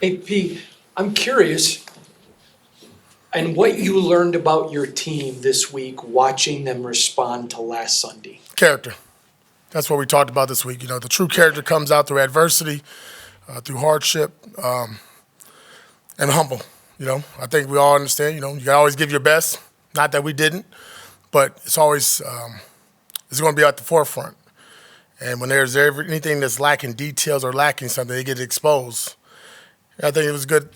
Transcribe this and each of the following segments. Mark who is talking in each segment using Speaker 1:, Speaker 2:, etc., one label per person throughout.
Speaker 1: Hey, P, I'm curious, and what you learned about your team this week watching them respond to last Sunday.
Speaker 2: Character. That's what we talked about this week. The true character comes out through adversity, through hardship, and humble. I think we all understand. You got to always give your best. Not that we didn't, but it's always it's going to be at the forefront. And when there's anything that's lacking details or lacking something, they get exposed. And I think it was good.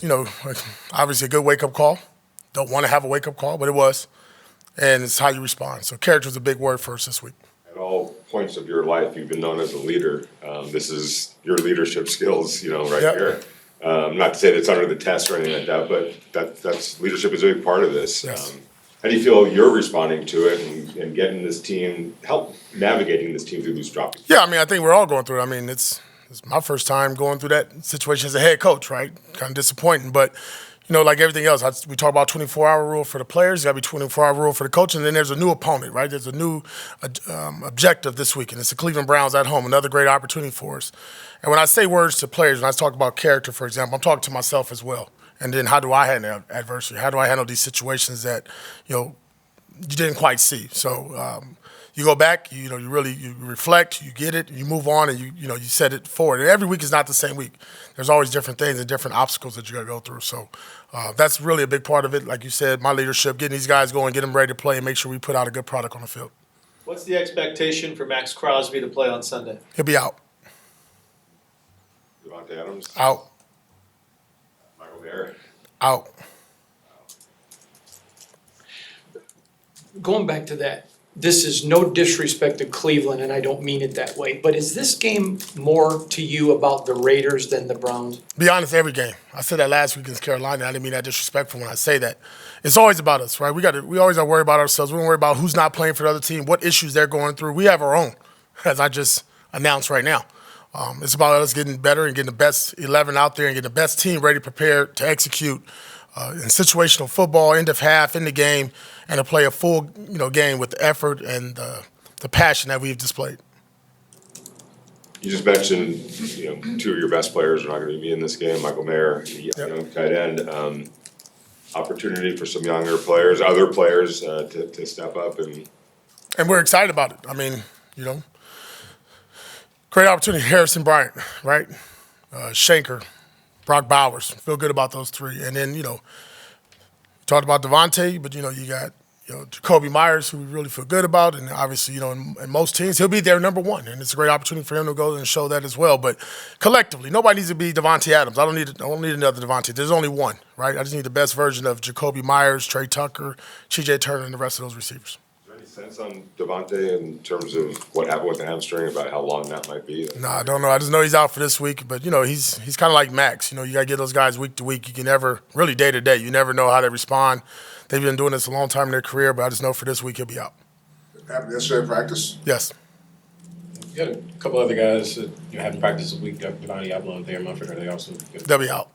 Speaker 2: Obviously a good wake up call. Don't want to have a wake up call, but it was. And it's how you respond. So character is a big word for us this week.
Speaker 3: At all points of your life, you've been known as a leader. This is your leadership skills, right
Speaker 2: Yep.
Speaker 3: here. Not to say that's under the test or anything like that, but that's leadership is a big part of this.
Speaker 2: Yes.
Speaker 3: How do you feel you're responding to it and getting this team, help navigating this team through these drops?
Speaker 2: Yeah, I think we're all going through it. It's my first time going through that situation as a head coach, right? Kind of disappointing, but like everything else, we talk about 24-hour rule for the players. Got to be 24-hour rule for the coach, and then there's a new opponent, right? There's a new objective this week, and it's the Cleveland Browns at home. Another great opportunity for us. And when I say words to players, when I talk about character, for example, I'm talking to myself as well. And then how do I handle adversity? How do I handle these situations that you didn't quite see? So you go back, you reflect, you get it, you move on, and you set it forward. And every week is not the same week. There's always different things and different obstacles that you got to go through. So that's really a big part of it. Like you said, my leadership, getting these guys going, get them ready to play, and make sure we put out a good product on the field.
Speaker 4: What's the expectation for Max Crosby to play on Sunday?
Speaker 2: He'll be out.
Speaker 3: Devontae Adams?
Speaker 2: Out.
Speaker 3: Michael Mayer?
Speaker 2: Out.
Speaker 1: Going back to that, this is no disrespect to Cleveland, and I don't mean it that way, but is this game more to you about the Raiders than the Browns?
Speaker 2: Be honest, every game. I said that last week against Carolina. I didn't mean that disrespectful when I say that. It's always about us, right? We always got to worry about ourselves. We don't worry about who's not playing for the other team, what issues they're going through. We have our own, as I just announced right now. It's about us getting better and getting the best 11 out there and getting the best team ready, prepared to execute in situational football, end of half, in the game, and to play a full game with the effort and the passion that we've displayed.
Speaker 3: You just mentioned, two of your best players are not going to be in this game. Michael Mayer, young tight end. Opportunity for some younger players, other players to step up
Speaker 2: And we're excited about it. Great opportunity. Harrison Bryant, right? Shanker, Brock Bowers. Feel good about those three. And then, talked about Devontae, but, you got, Jacoby Myers, who we really feel good about. And obviously, in most teams, he'll be their number one. And it's a great opportunity for him to go and show that as well. But collectively, nobody needs to be Devontae Adams. I don't need another Devontae. There's only one, right? I just need the best version of Jacoby Myers, Trey Tucker, TJ Turner, and the rest of those receivers.
Speaker 3: sense on Devontae in terms of what happened with the hamstring, about how long that might be?
Speaker 2: No, I don't know. I just know he's out for this week. But, he's kind of like Max. You got to get those guys week to week. You can never, really day to day, you never know how they respond. They've been doing this a long time in their career, but I just know for this week he'll be out.
Speaker 5: Happened yesterday in practice?
Speaker 2: Yes.
Speaker 6: You got a couple other guys that haven't practiced a week. Devontae, Abla, and Thayer Mumford. Are they also good?
Speaker 2: They'll be out.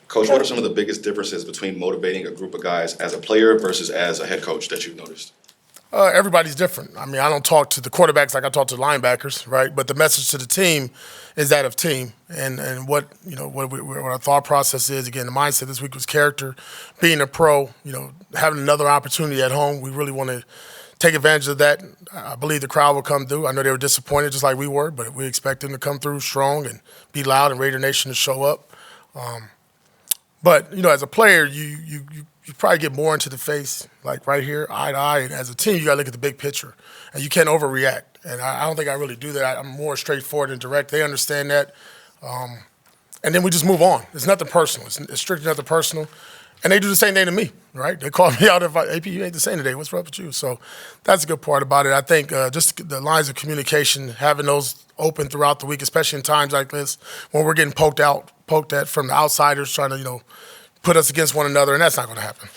Speaker 7: Coach, what are some of the biggest differences between motivating a group of guys as a player versus as a head coach that you've noticed?
Speaker 2: Everybody's different. I don't talk to the quarterbacks like I talk to the linebackers, right? But the message to the team is that of team, and what our thought process is. Again, the mindset this week was character, being a pro, having another opportunity at home. We really want to take advantage of that. I believe the crowd will come through. I know they were disappointed just like we were, but we expect them to come through strong and be loud and Raider Nation to show up. But as a player, you probably get more into the face, like right here, eye to eye. And as a team, you got to look at the big picture, and you can't overreact. And I don't think I really do that. I'm more straightforward and direct. They understand that, and then we just move on. It's nothing personal. It's strictly nothing personal. And they do the same thing to me, right? They call me out if AP, you ain't the same today. What's up with you? So that's a good part about it. I think just the lines of communication, having those open throughout the week, especially in times like this when we're getting poked at from the outsiders trying to, put us against one another, and that's not going to happen.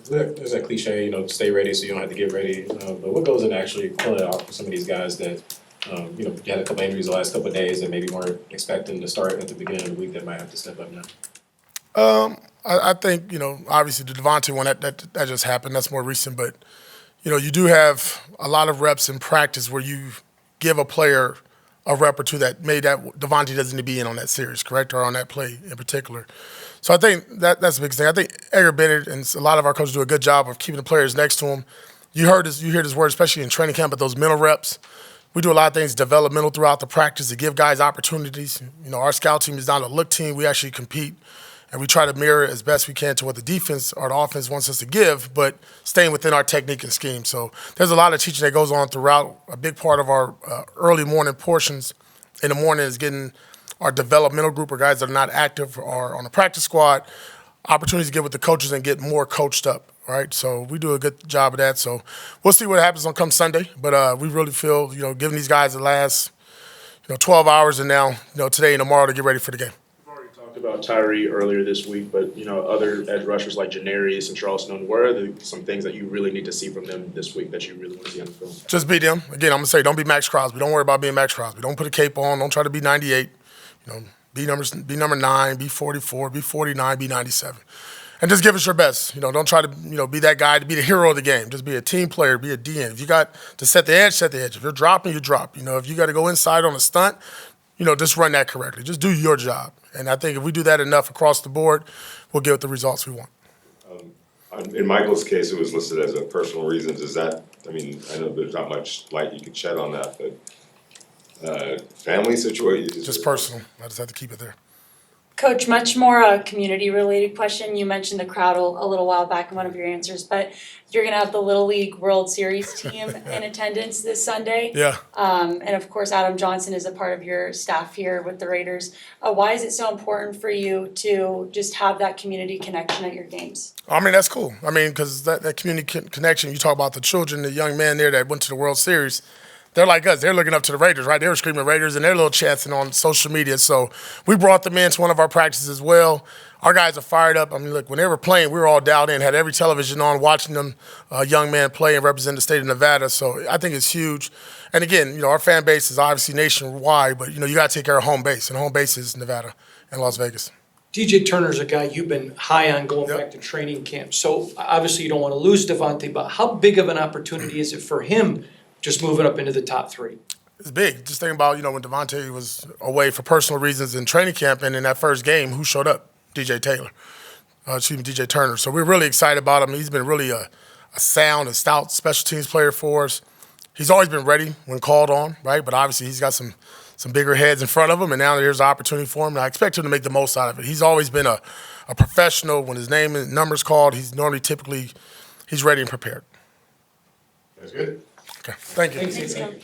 Speaker 6: There's that cliche, stay ready so you don't have to get ready. But what goes into actually pulling it off for some of these guys that, you had a couple injuries the last couple of days that maybe weren't expecting to start at the beginning of the week that might have to step up now?
Speaker 2: I think, obviously the Devontae one, that just happened. That's more recent. But, you do have a lot of reps in practice where you give a player a rep or two that made that Devontae doesn't need to be in on that series, correct, or on that play in particular. So I think that's the biggest thing. I think Edgar Bennett and a lot of our coaches do a good job of keeping the players next to him. You hear this word, especially in training camp, but those mental reps. We do a lot of things developmental throughout the practice to give guys opportunities. You know, our scout team is not a look team. We actually compete, and we try to mirror as best we can to what the defense or the offense wants us to give, but staying within our technique and scheme. So there's a lot of teaching that goes on throughout. A big part of our early morning portions in the morning is getting our developmental group or guys that are not active or on the practice squad opportunities to get with the coaches and get more coached up, right? So we do a good job of that. So we'll see what happens on come Sunday, but we really feel, you know, giving these guys the last, 12 hours and now, today and tomorrow to get ready for the game.
Speaker 8: We've already talked about Tyree earlier this week, but, other edge rushers like Janarius and Charleston, what are some things that you really need to see from them this week that you really want to see on the film?
Speaker 2: Just beat them. Again, I'm going to say, don't be Max Crosby. Don't worry about being Max Crosby. Don't put a cape on. Don't try to be 98. Be number 9, be 44, be 49, be 97. And just give us your best. Don't try to, be that guy to be the hero of the game. Just be a team player, be a DN. If you got to set the edge, set the edge. If you're dropping, you drop. If you got to go inside on a stunt, just run that correctly. Just do your job. And I think if we do that enough across the board, we'll get the results we want.
Speaker 3: In Michael's case, it was listed as a personal reasons. Is that, I know there's not much light you could shed on that, but family situation?
Speaker 2: Just personal. I just have to keep it there.
Speaker 9: Coach, much more a community-related question. You mentioned the crowd a little while back in one of your answers, but you're going to have the Little League World Series team in attendance this Sunday.
Speaker 2: Yeah.
Speaker 9: And of course, Adam Johnson is a part of your staff here with the Raiders. Why is it so important for you to just have that community connection at your games?
Speaker 2: That's cool. Because that community connection, you talk about the children, the young man there that went to the World Series. They're like us. They're looking up to the Raiders, right? They were screaming Raiders and they're little chanting on social media. So we brought them into one of our practices as well. Our guys are fired up. Look, when they were playing, we were all dialed in, had every television on, watching them, young man play and represent the state of Nevada. So I think it's huge. And again, our fan base is obviously nationwide, but, you got to take care of home base. And home base is Nevada and Las Vegas.
Speaker 1: DJ Turner's a guy you've been high on going back to training camp. So obviously you don't want to lose Devontae, but how big of an opportunity is it for him just moving up into the top 3?
Speaker 2: It's big. Just think about, when Devontae was away for personal reasons in training camp, and in that first game, who showed up? DJ Turner. So we're really excited about him. He's been really a sound and stout special teams player for us. He's always been ready when called on, right? But obviously he's got some bigger heads in front of him, and now there's an opportunity for him, and I expect him to make the most out of it. He's always been a professional. When his name and number's called, he's ready and prepared.
Speaker 3: That's good.
Speaker 2: Okay, thank you.
Speaker 1: Thanks, Coach.